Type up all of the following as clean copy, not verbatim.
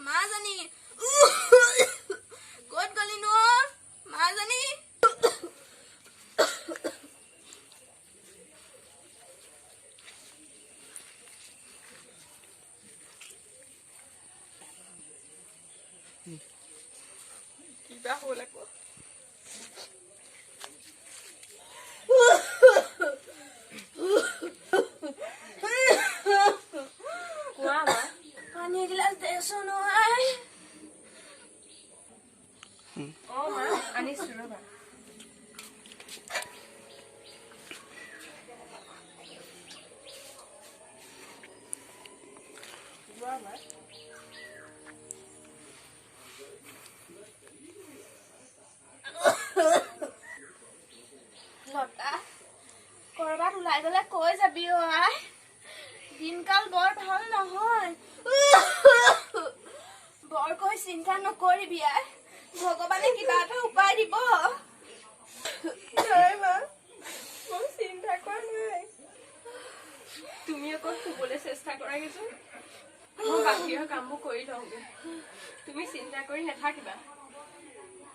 মাজনী ক'ত গলি নো মাজনী কিবা হ'ল আকৌ পানী গিলাস দেছো নহয় মা আনিছো ৰবা লতা কৰবাত ওলাই গলে কৈ যাবি অ আই দিনকাল বৰ ভাল নহয় বৰকৈ চিন্তা নকৰিবি আই ভগৱানে কিবা এটা উপায় দিব নাই মা মই চিন্তা কৰা নাই তুমি অকল শুবলৈ চেষ্টা কৰাগেচোন মই বাহিৰৰ কামবোৰ কৰি লওঁগে তুমি চিন্তা কৰি নাথাকিবা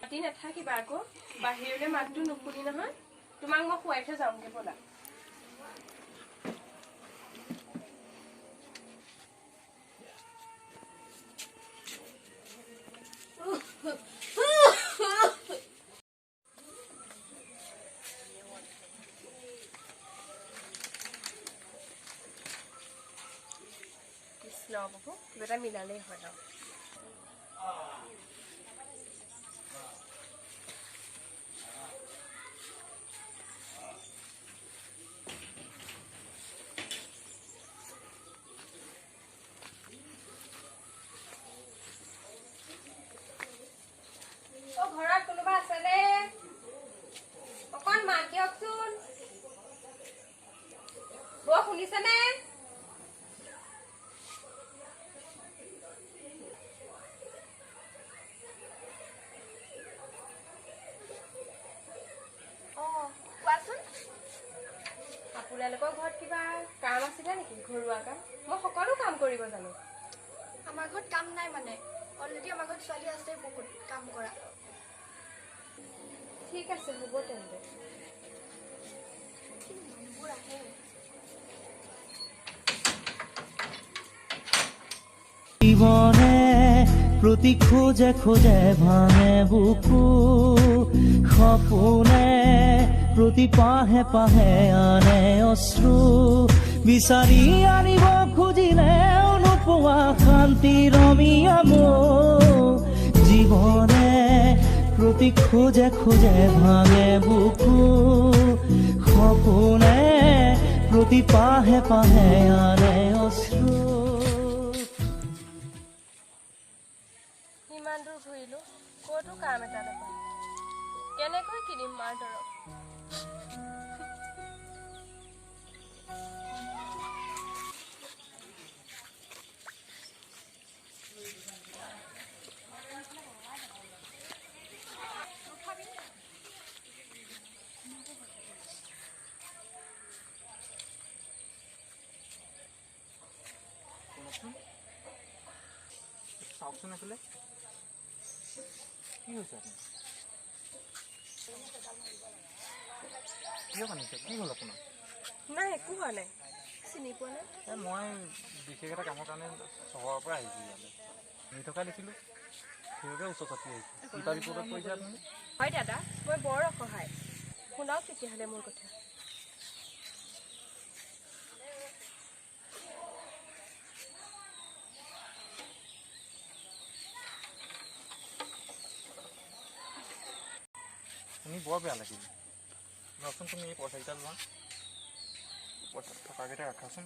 মাতি নাথাকিবা আকৌ বাহিৰলৈ মাতটো নুশুনি নহয় তোমাক মই শুৱাই থৈ যাওঁগে ব'লা কৃষ্ণ বাবু কিবা এটা মিলালেই হয় আৰু ঘৰত কোনোবা আছেনে অকণ মাত দিয়কচোন বৌ শুনিছেনে কোৱাচোন আপোনালোকৰ ঘৰত কিবা কাম আছিলে নেকি ঘৰুৱা কাম মই সকলো কাম কৰিব জানো আমাৰ ঘৰত কাম নাই মানে অলৰেডি আমাৰ ঘৰত ছোৱালী আছে বহুত কাম কৰা ঠিক আছে হ'ব তেন্তে মানুহবোৰ আহে জীবনে প্ৰতি খোঁজে খোঁজে ভাঙে বুকু সপোনে প্ৰতি পাহে পাহে আনে অশ্ৰু বিচাৰি আনিব খুজিলেও নোপোৱা শান্তিৰ অমিয়াম জীবনে প্ৰতি খোঁজে খোঁজে ভাঙে বুকু সপোনে প্ৰতি পাহে পাহে আনে অশ্ৰু ইমান দূৰ ঘূৰিলো ক'তো কাম এটা নাপাওঁ কেনেকৈ কিনিম মাৰ দৰৱ চাওকচোন আছিলে কি হৈছে কিয় কান্দিছে কি হ'ল আপোনাৰ নাই একো হোৱা নাই চিনি পোৱা নাই মই বিশেষ এটা কামৰ কাৰণে চহৰৰ পৰা আহিছোঁ ইয়ালৈ নি থকা দেখিলোঁ সেইবাবে ওচৰ চাপি আহিছোঁ কিবা বিপদত পৰিছে আপুনি হয় দাদা মই বৰ অসহায় শুনাওক তেতিয়াহ'লে মোৰ কথা শুনি বৰ বেয়া লাগিল ৰচোন তুমি এই পইচাকেইটা লোৱা পইচা থকাকেইটা ৰাখাচোন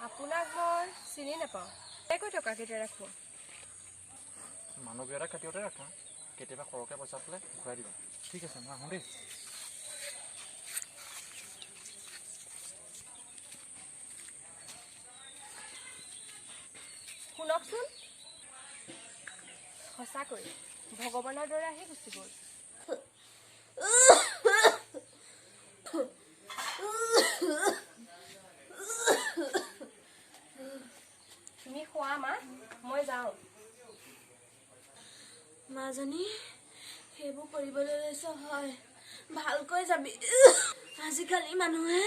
আপোনাক মই চিনি নাপাওঁ কেনেকৈ টকাকেইটা ৰাখোঁ মানৱীয়তা খাতিৰতে ৰাখা কেতিয়াবা সৰহকৈ পইচা পালে ঘূৰাই দিবা ঠিক আছে মই আহোঁ দেই শুনকচোন সঁচাকৈ ভগৱানৰ দৰে আহি গুচি গ'ল মাজনী সেইবোৰ কৰিবলৈ লৈছ হয় ভালকৈ যাবি আজিকালি মানুহে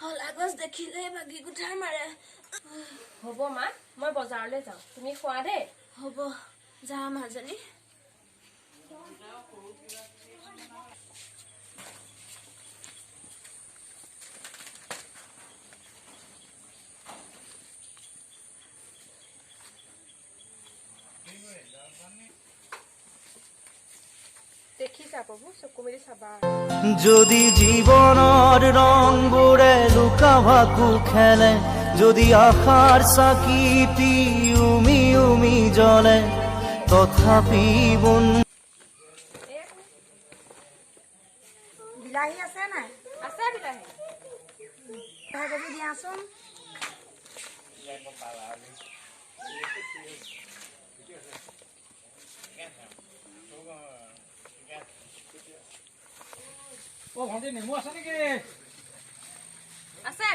হলাগছ দেখিলে বাগি গুঠাৰ মাৰে হ'ব মা মই বজাৰলৈ যাওঁ তুমি খোৱা দেই হ'ব যা মাজনী দেখিছা প্ৰভু চকু মেলি চাবা যদি জীৱনৰ ৰংবোৰে লুকা ভাকু খেলে যদি আশাৰ চাকিটি উমি উমি জ্বলে তথাপি বিলাহী আছে নাই আছে বিলাহী কেজি দিয়াচোন ভণ্টি নেমু আছে নেকি আছে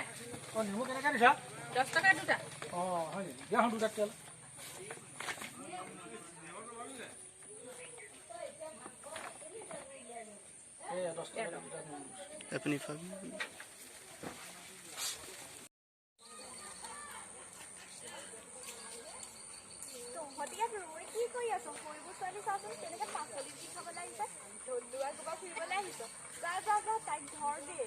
নেমু কেনেকৈ দিছা 10 টকা দুটা হয় নেকি দিয়া হন দুটা তেল अपनी फल কি কৰি আছো ফুৰিব ছোৱালী চাচোন কেনেকে পাচলি দি খাব লাগিছে ধুন্দুৱা গোবা ফুৰিবলৈ আহিছ যা যা যা তাইক ধৰ দে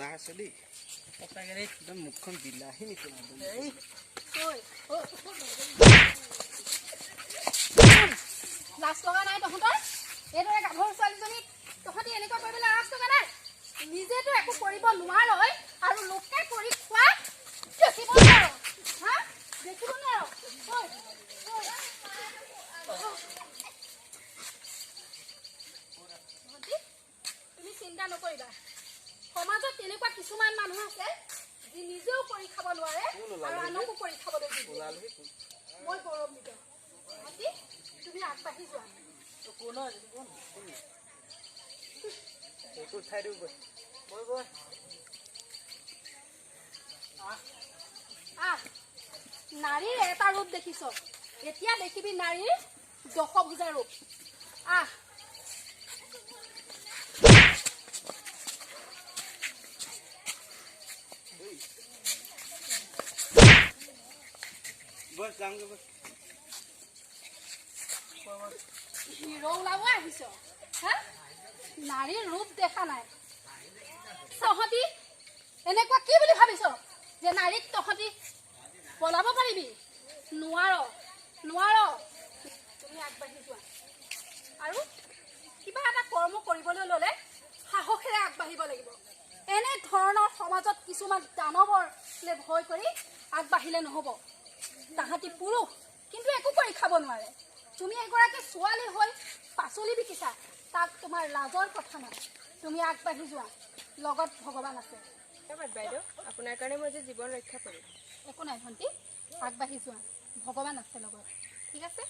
मजा আছে দেই সঁচাকে একদম মুখখন বিলাহী নিচিনা লাজ লগা নাই তহঁতৰ এইদৰে গাভৰু ছোৱালীজনীক তহঁতি এনেকুৱা কৰিবলৈ লাজ লগা নাই নিজেতো একো কৰিব নোৱাৰই আৰু লোকে কৰি খোৱা দেখিব নোৱাৰ হা দেখিব নোৱাৰ তুমি চিন্তা নকৰিবা সমাজত তেনেকুৱা কিছুমান মানুহ আছে যি নিজেও কৰি খাব নোৱাৰে আৰু আনকো কৰি খাবলৈ দিব মই গৌৰৱান্বিত তুমি আগবাঢ়ি যোৱা নাৰীৰ এটা ৰূপ দেখিছ এতিয়া দেখিবি নাৰীৰ 10 ভুজা ৰূপ আহ बस जाऊंगे बस হিৰো ওলাব আহিছ হা নাৰীৰ ৰূপ দেখা নাই তহঁতি এনেকুৱা কি বুলি ভাবিছ যে নাৰীক তহঁতি পলাব পাৰিবি নোৱাৰ তুমি আগবাঢ়ি যোৱা আৰু কিবা এটা কৰ্ম কৰিবলৈ ল'লে সাহসেৰে আগবাঢ়িব লাগিব এনে ধৰণৰ সমাজত কিছুমান দানৱৰলে ভয় কৰি আগবাঢ়িলে নহ'ব তাহাঁতি পুৰুষ কিন্তু একো কৰি খাব নোৱাৰে তুমি এগৰাকী ছোৱালী হৈ পাচলি বিকিছা তাক তোমাৰ লাজৰ কথা নাই তুমি আগবাঢ়ি যোৱা লগত ভগৱান আছে ধন্যবাদ বাইদেউ আপোনাৰ কাৰণে মই যে জীৱন ৰক্ষা কৰিম একো নাই ভণ্টি আগবাঢ়ি যোৱা ভগৱান আছে লগত ঠিক আছে